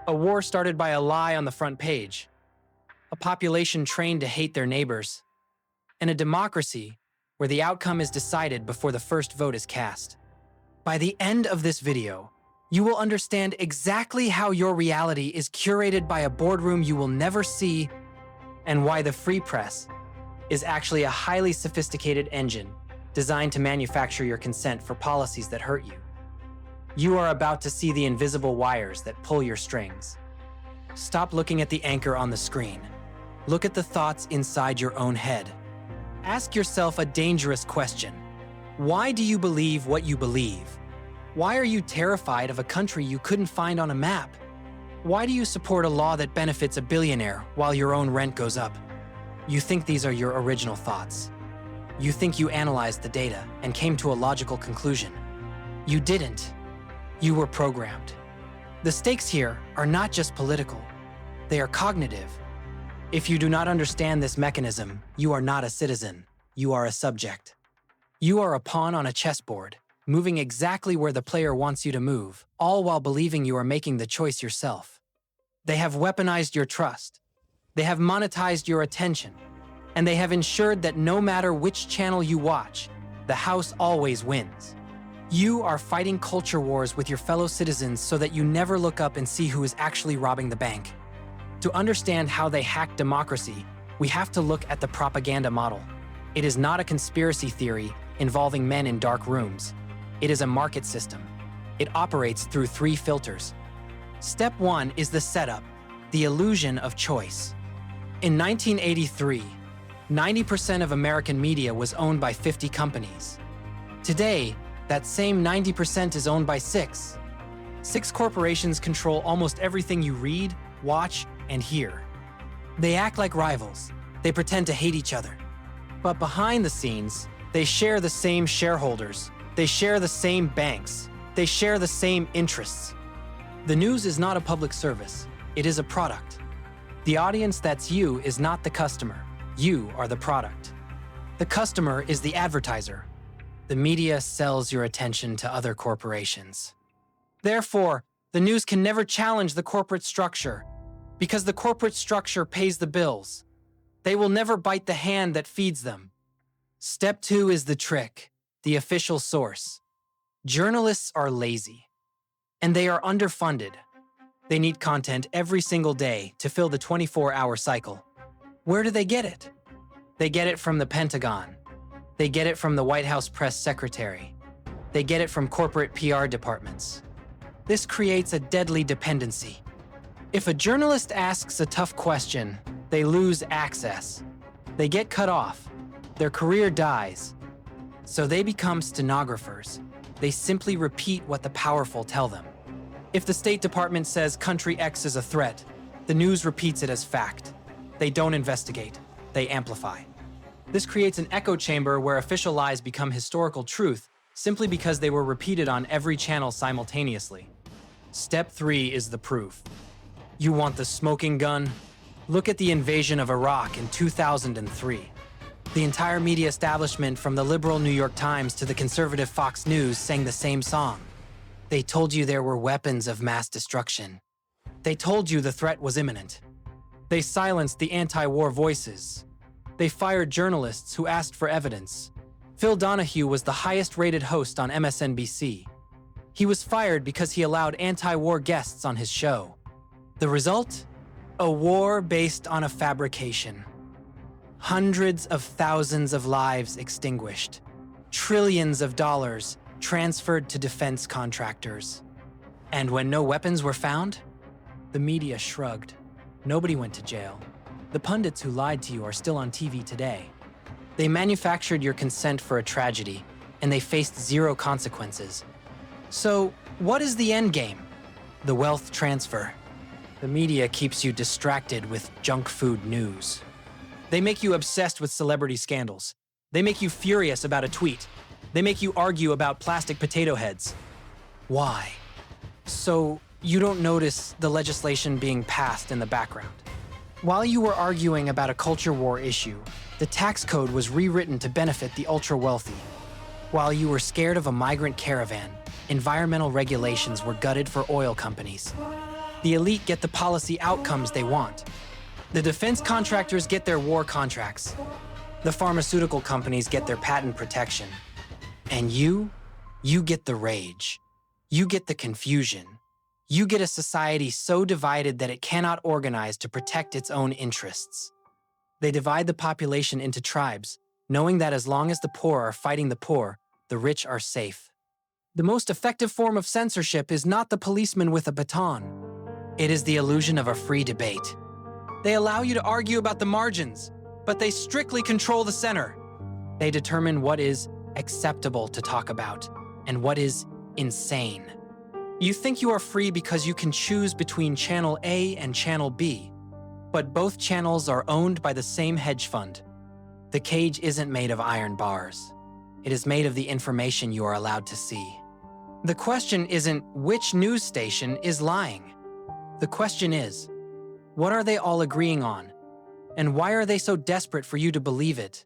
A war started by a lie on the front page, a population trained to hate their neighbors, and a democracy where the outcome is decided before the first vote is cast. By the end of this video, you will understand exactly how your reality is curated by a boardroom you will never see and why the free press is actually a highly sophisticated engine designed to manufacture your consent for policies that hurt you. You are about to see the invisible wires that pull your strings. Stop looking at the anchor on the screen. Look at the thoughts inside your own head. Ask yourself a dangerous question. Why do you believe what you believe? Why are you terrified of a country you couldn't find on a map? Why do you support a law that benefits a billionaire while your own rent goes up? You think these are your original thoughts. You think you analyzed the data and came to a logical conclusion. You didn't. You were programmed. The stakes here are not just political. They are cognitive. If you do not understand this mechanism, you are not a citizen. You are a subject. You are a pawn on a chessboard, moving exactly where the player wants you to move, all while believing you are making the choice yourself. They have weaponized your trust. They have monetized your attention. And they have ensured that no matter which channel you watch, the house always wins. You are fighting culture wars with your fellow citizens so that you never look up and see who is actually robbing the bank. To understand how they hack democracy, we have to look at the propaganda model. It is not a conspiracy theory involving men in dark rooms. It is a market system. It operates through 3 filters. Step 1 is the setup, the illusion of choice. In 1983, 90% of American media was owned by 50 companies. Today, that same 90% is owned by 6. 6 corporations control almost everything you read, watch, and hear. They act like rivals. They pretend to hate each other. But behind the scenes, they share the same shareholders. They share the same banks. They share the same interests. The news is not a public service. It is a product. The audience that's you is not the customer. You are the product. The customer is the advertiser. The media sells your attention to other corporations. Therefore, the news can never challenge the corporate structure because the corporate structure pays the bills. They will never bite the hand that feeds them. Step 2 is the trick, the official source. Journalists are lazy, and they are underfunded. They need content every single day to fill the 24-hour cycle. Where do they get it? They get it from the Pentagon. They get it from the White House press secretary. They get it from corporate PR departments. This creates a deadly dependency. If a journalist asks a tough question, they lose access. They get cut off. Their career dies. So they become stenographers. They simply repeat what the powerful tell them. If the State Department says country X is a threat, the news repeats it as fact. They don't investigate. They amplify. This creates an echo chamber where official lies become historical truth simply because they were repeated on every channel simultaneously. Step 3 is the proof. You want the smoking gun? Look at the invasion of Iraq in 2003. The entire media establishment from the liberal New York Times to the conservative Fox News sang the same song. They told you there were weapons of mass destruction. They told you the threat was imminent. They silenced the anti-war voices. They fired journalists who asked for evidence. Phil Donahue was the highest-rated host on MSNBC. He was fired because he allowed anti-war guests on his show. The result? A war based on a fabrication. Hundreds of thousands of lives extinguished. Trillions of dollars transferred to defense contractors. And when no weapons were found, the media shrugged. Nobody went to jail. The pundits who lied to you are still on TV today. They manufactured your consent for a tragedy, and they faced 0 consequences. So, what is the end game? The wealth transfer. The media keeps you distracted with junk food news. They make you obsessed with celebrity scandals. They make you furious about a tweet. They make you argue about plastic potato heads. Why? So you don't notice the legislation being passed in the background. While you were arguing about a culture war issue, the tax code was rewritten to benefit the ultra-wealthy. While you were scared of a migrant caravan, environmental regulations were gutted for oil companies. The elite get the policy outcomes they want. The defense contractors get their war contracts. The pharmaceutical companies get their patent protection. And you get the rage. You get the confusion. You get a society so divided that it cannot organize to protect its own interests. They divide the population into tribes, knowing that as long as the poor are fighting the poor, the rich are safe. The most effective form of censorship is not the policeman with a baton. It is the illusion of a free debate. They allow you to argue about the margins, but they strictly control the center. They determine what is acceptable to talk about and what is insane. You think you are free because you can choose between Channel A and Channel B, but both channels are owned by the same hedge fund. The cage isn't made of iron bars. It is made of the information you are allowed to see. The question isn't which news station is lying. The question is, what are they all agreeing on? And why are they so desperate for you to believe it?